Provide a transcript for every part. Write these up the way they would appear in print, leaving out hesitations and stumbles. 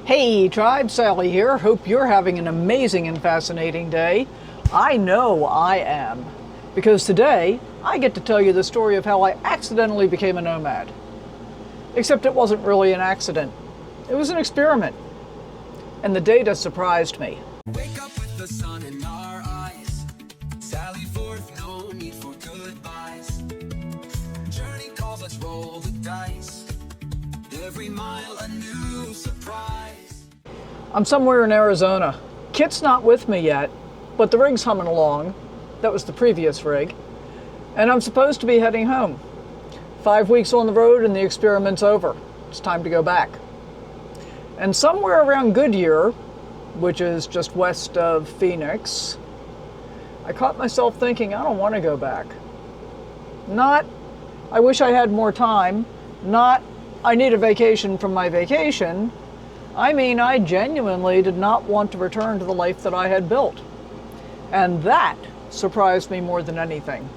Hey tribe, Sally here. Hope you're having an amazing and fascinating day. I know I am, because today I get to tell you the story of how I accidentally became a nomad. Except it wasn't really an accident. It was an experiment. And the data surprised me. Wake up with the sun in our eyes. Sally forth, no need for goodbyes. Journey calls, let's roll the dice. Every mile a new surprise. I'm somewhere in Arizona. Kit's not with me yet, but the rig's humming along. That was the previous rig. And I'm supposed to be heading home. 5 weeks on the road and the experiment's over. It's time to go back. And somewhere around Goodyear, which is just west of Phoenix, I caught myself thinking, I don't want to go back. Not, I wish I had more time. Not, I need a vacation from my vacation. I mean, I genuinely did not want to return to the life that I had built. And that surprised me more than anything.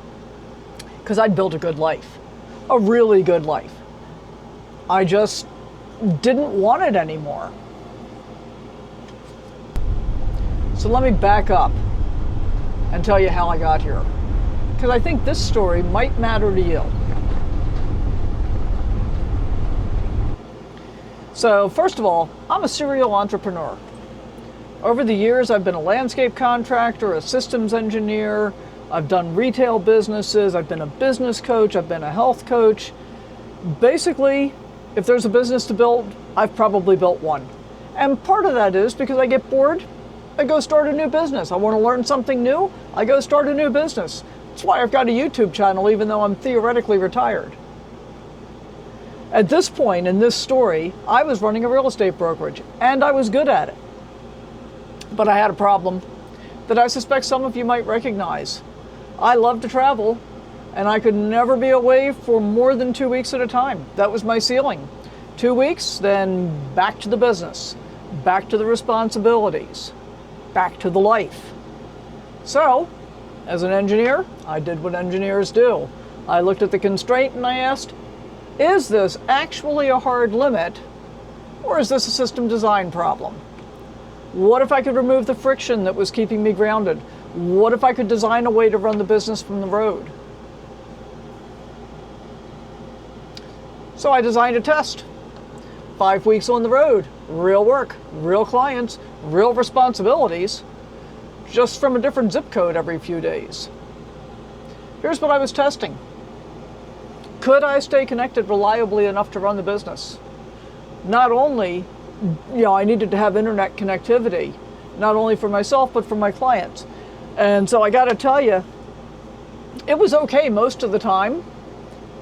Because I'd built a good life. A really good life. I just didn't want it anymore. So let me back up and tell you how I got here. Because I think this story might matter to you. So first of all, I'm a serial entrepreneur. Over the years, I've been a landscape contractor, a systems engineer, I've done retail businesses, I've been a business coach, I've been a health coach. Basically, if there's a business to build, I've probably built one. And part of that is because I get bored, I go start a new business. I want to learn something new, I go start a new business. That's why I've got a YouTube channel, even though I'm theoretically retired. At this point in this story, I was running a real estate brokerage, and I was good at it. But I had a problem that I suspect some of you might recognize. I love to travel, and I could never be away for more than 2 weeks at a time. That was my ceiling. 2 weeks, then back to the business, back to the responsibilities, back to the life. So, as an engineer, I did what engineers do. I looked at the constraint and I asked, is this actually a hard limit, or is this a system design problem? What if I could remove the friction that was keeping me grounded? What if I could design a way to run the business from the road? So I designed a test. 5 weeks on the road, real work, real clients, real responsibilities, just from a different zip code every few days. Here's what I was testing. Could I stay connected reliably enough to run the business? Not only, I needed to have internet connectivity, not only for myself, but for my clients. And so I got to tell you, it was okay most of the time.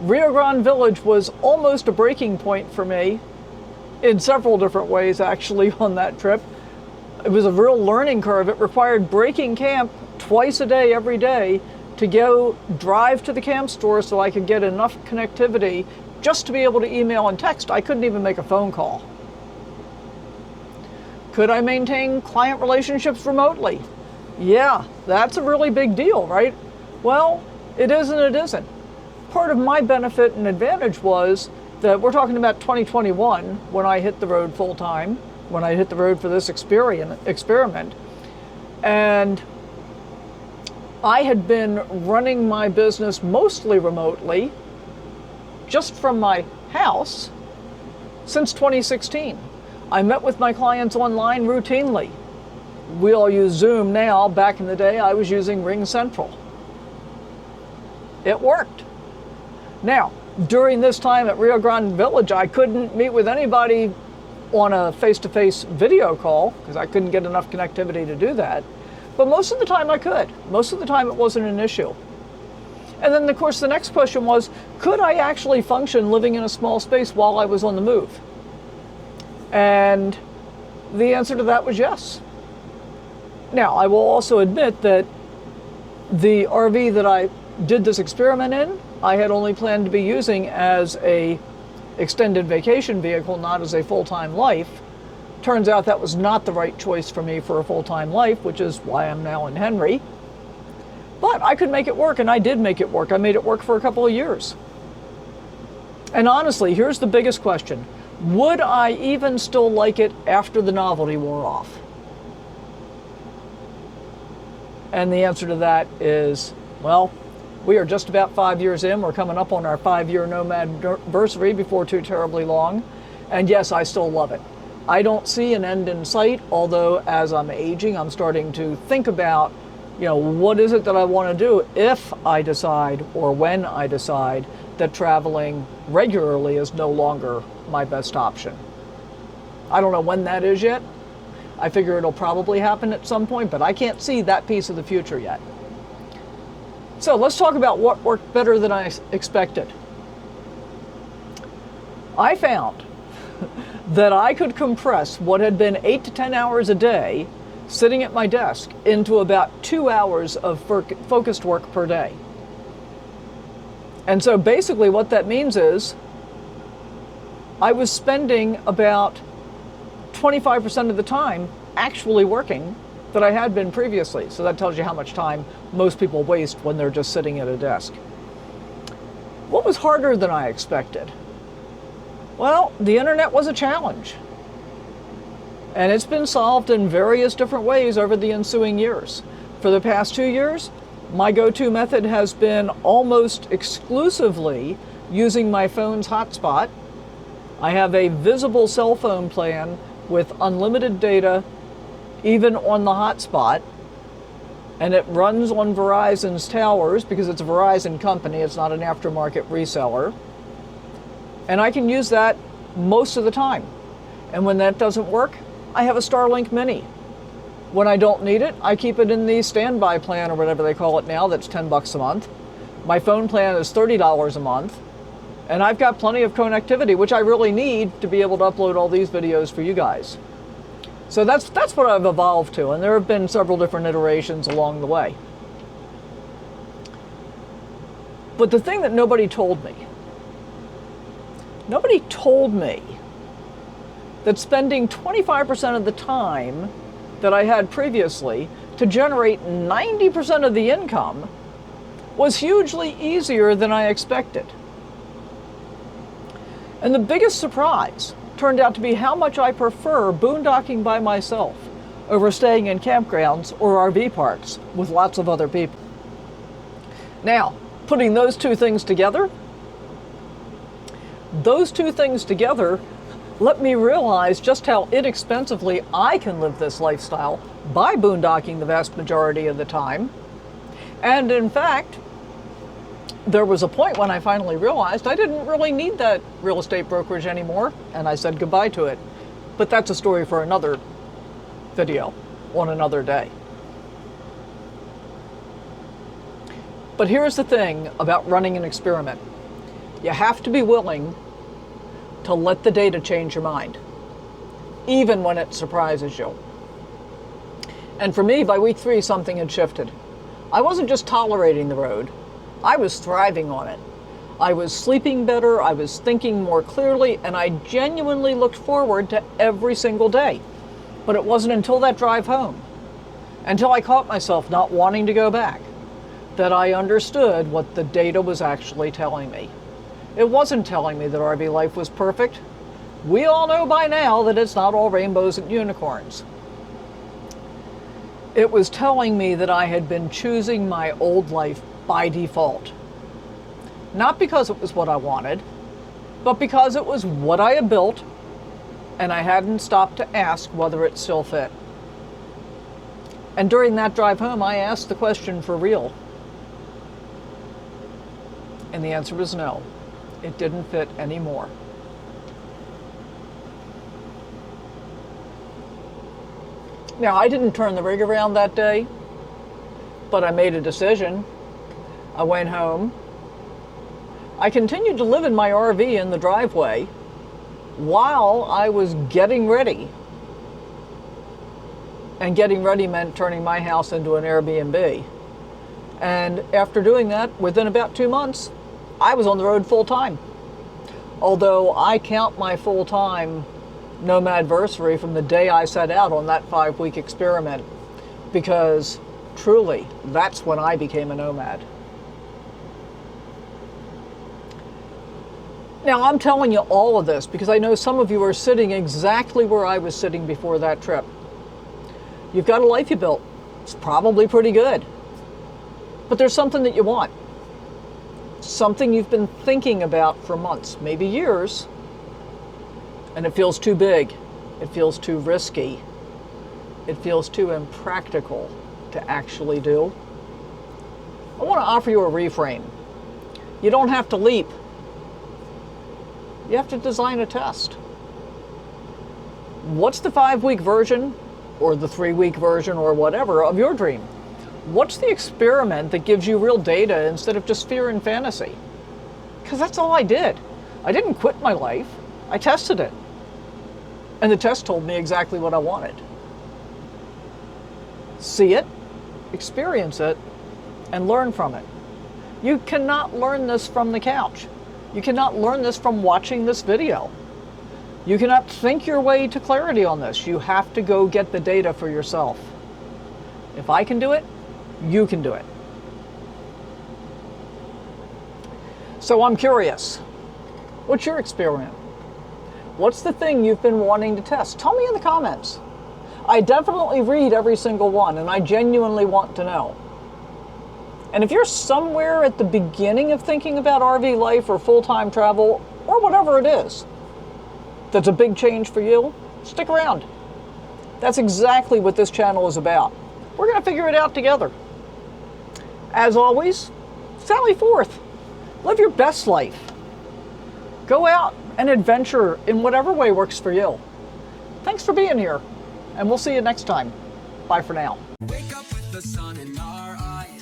Rio Grande Village was almost a breaking point for me in several different ways, actually, on that trip. It was a real learning curve. It required breaking camp twice a day, every day, to go drive to the camp store so I could get enough connectivity just to be able to email and text. I couldn't even make a phone call. Could I maintain client relationships remotely? Yeah, that's a really big deal, right? Well, it is and it isn't. Part of my benefit and advantage was that we're talking about 2021 when I hit the road full time, when I hit the road for this experiment. And I had been running my business mostly remotely, just from my house, since 2016. I met with my clients online routinely. We all use Zoom now. Back in the day, I was using Ring Central. It worked. Now, during this time at Rio Grande Village, I couldn't meet with anybody on a face-to-face video call because I couldn't get enough connectivity to do that. But most of the time I could. Most of the time it wasn't an issue. And then, of course, the next question was, could I actually function living in a small space while I was on the move? And the answer to that was yes. Now, I will also admit that the RV that I did this experiment in, I had only planned to be using as a extended vacation vehicle, not as a full-time life. Turns out that was not the right choice for me for a full-time life, which is why I'm now in Henry. But I could make it work, and I did make it work. I made it work for a couple of years. And honestly, here's the biggest question. Would I even still like it after the novelty wore off? And the answer to that is, well, we are just about 5 years in. We're coming up on our 5-year Nomad anniversary before too terribly long. And yes, I still love it. I don't see an end in sight, although as I'm aging, I'm starting to think about, what is it that I want to do if I decide, or when I decide, that traveling regularly is no longer my best option. I don't know when that is yet. I figure it'll probably happen at some point, but I can't see that piece of the future yet. So let's talk about what worked better than I expected. I found that I could compress what had been 8 to 10 hours a day sitting at my desk into about 2 hours of focused work per day. And so basically what that means is I was spending about 25% of the time actually working that I had been previously. So that tells you how much time most people waste when they're just sitting at a desk. What was harder than I expected? Well, the internet was a challenge. And it's been solved in various different ways over the ensuing years. For the past 2 years, my go-to method has been almost exclusively using my phone's hotspot. I have a visible cell phone plan with unlimited data, even on the hotspot, and it runs on Verizon's towers because it's a Verizon company, it's not an aftermarket reseller. And I can use that most of the time. And when that doesn't work, I have a Starlink Mini. When I don't need it, I keep it in the standby plan or whatever they call it now, that's $10 a month. My phone plan is $30 a month. And I've got plenty of connectivity, which I really need to be able to upload all these videos for you guys. So that's what I've evolved to, and there have been several different iterations along the way. But the thing that nobody told me that spending 25% of the time that I had previously to generate 90% of the income was hugely easier than I expected. And the biggest surprise turned out to be how much I prefer boondocking by myself over staying in campgrounds or RV parks with lots of other people. Now, putting those two things together let me realize just how inexpensively I can live this lifestyle by boondocking the vast majority of the time. And in fact, there was a point when I finally realized I didn't really need that real estate brokerage anymore, and I said goodbye to it. But that's a story for another video on another day. But here's the thing about running an experiment. You have to be willing to let the data change your mind, even when it surprises you. And for me, by week 3, something had shifted. I wasn't just tolerating the road, I was thriving on it. I was sleeping better, I was thinking more clearly, and I genuinely looked forward to every single day. But it wasn't until that drive home, until I caught myself not wanting to go back, that I understood what the data was actually telling me. It wasn't telling me that RV life was perfect. We all know by now that it's not all rainbows and unicorns. It was telling me that I had been choosing my old life by default. Not because it was what I wanted, but because it was what I had built, and I hadn't stopped to ask whether it still fit. And during that drive home, I asked the question for real. And the answer was no. It didn't fit anymore. Now, I didn't turn the rig around that day, but I made a decision. I went home. I continued to live in my RV in the driveway while I was getting ready. And getting ready meant turning my house into an Airbnb. And after doing that, within about 2 months, I was on the road full time. Although I count my full time Nomad-versary from the day I set out on that 5-week experiment, because truly, that's when I became a nomad. Now, I'm telling you all of this because I know some of you are sitting exactly where I was sitting before that trip. You've got a life you built. It's probably pretty good. But there's something that you want. Something you've been thinking about for months, maybe years, and it feels too big. It feels too risky. It feels too impractical to actually do. I want to offer you a reframe. You don't have to leap. You have to design a test. What's the 5-week version or the 3-week version or whatever of your dream? What's the experiment that gives you real data instead of just fear and fantasy? Because that's all I did. I didn't quit my life. I tested it. And the test told me exactly what I wanted. See it, experience it, and learn from it. You cannot learn this from the couch. You cannot learn this from watching this video. You cannot think your way to clarity on this. You have to go get the data for yourself. If I can do it, you can do it. So I'm curious, what's your experiment? What's the thing you've been wanting to test? Tell me in the comments. I definitely read every single one, and I genuinely want to know. And if you're somewhere at the beginning of thinking about RV life or full-time travel, or whatever it is, that's a big change for you, stick around. That's exactly what this channel is about. We're going to figure it out together. As always, sally forth. Live your best life. Go out and adventure in whatever way works for you. Thanks for being here, and we'll see you next time. Bye for now. Wake up with the sun in our eyes.